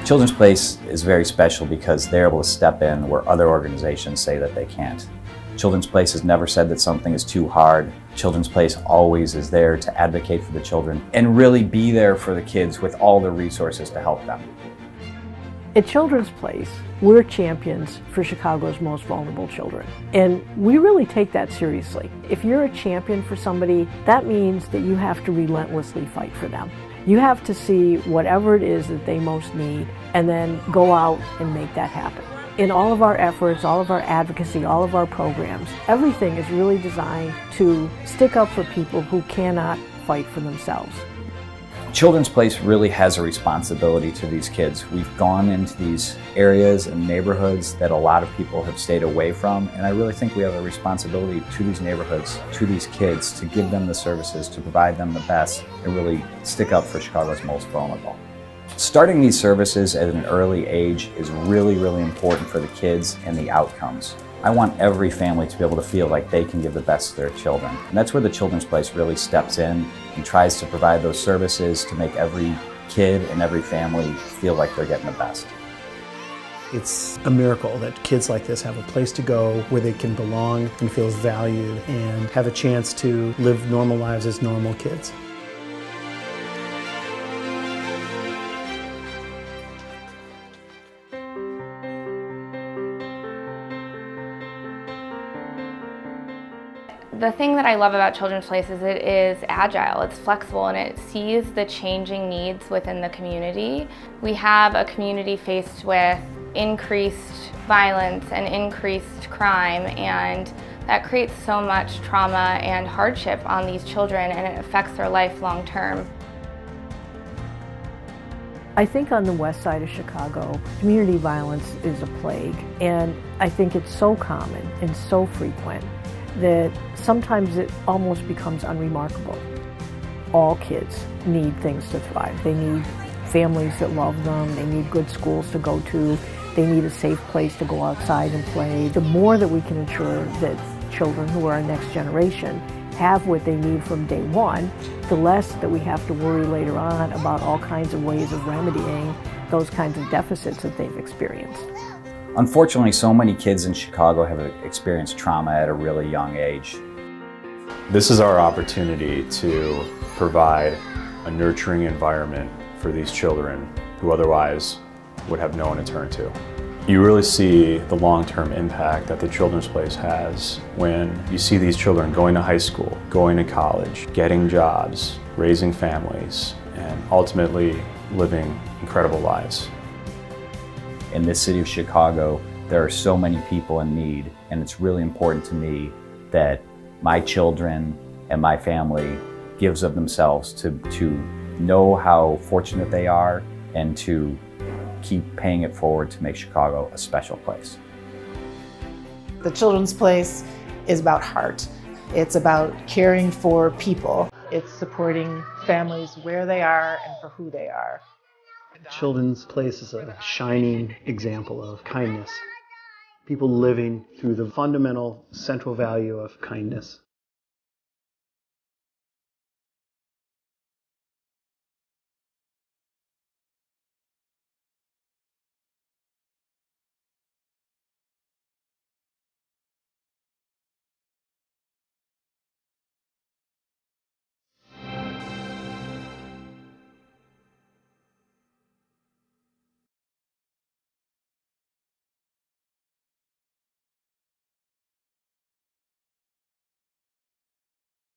Children's Place is very special because they're able to step in where other organizations say that they can't. Children's Place has never said that something is too hard. Children's Place always is there to advocate for the children and really be there for the kids with all the resources to help them. At Children's Place, we're champions for Chicago's most vulnerable children. And we really take that seriously. If you're a champion for somebody, that means that you have to relentlessly fight for them. You have to see whatever it is that they most need and then go out and make that happen. In all of our efforts, all of our advocacy, all of our programs, everything is really designed to stick up for people who cannot fight for themselves. Children's Place really has a responsibility to these kids. We've gone into these areas and neighborhoods that a lot of people have stayed away from, and I really think we have a responsibility to these neighborhoods, to these kids, to give them the services, to provide them the best, and really stick up for Chicago's most vulnerable. Starting these services at an early age is really, really important for the kids and the outcomes. I want every family to be able to feel like they can give the best to their children. And that's where the Children's Place really steps in and tries to provide those services to make every kid and every family feel like they're getting the best. It's a miracle that kids like this have a place to go where they can belong and feel valued and have a chance to live normal lives as normal kids. The thing that I love about Children's Place is it is agile, it's flexible, and it sees the changing needs within the community. We have a community faced with increased violence and increased crime, and that creates so much trauma and hardship on these children, and it affects their life long term. I think on the west side of Chicago, community violence is a plague, and I think it's so common and so frequent that sometimes it almost becomes unremarkable. All kids need things to thrive. They need families that love them, they need good schools to go to, they need a safe place to go outside and play. The more that we can ensure that children who are our next generation have what they need from day one, the less that we have to worry later on about all kinds of ways of remedying those kinds of deficits that they've experienced. Unfortunately, so many kids in Chicago have experienced trauma at a really young age. This is our opportunity to provide a nurturing environment for these children who otherwise would have no one to turn to. You really see the long-term impact that the Children's Place has when you see these children going to high school, going to college, getting jobs, raising families, and ultimately living incredible lives. In this city of Chicago, there are so many people in need, and it's really important to me that my children and my family gives of themselves to know how fortunate they are and to keep paying it forward to make Chicago a special place. The Children's Place is about heart. It's about caring for people. It's supporting families where they are and for who they are. Children's Place is a shining example of kindness. People living through the fundamental central value of kindness.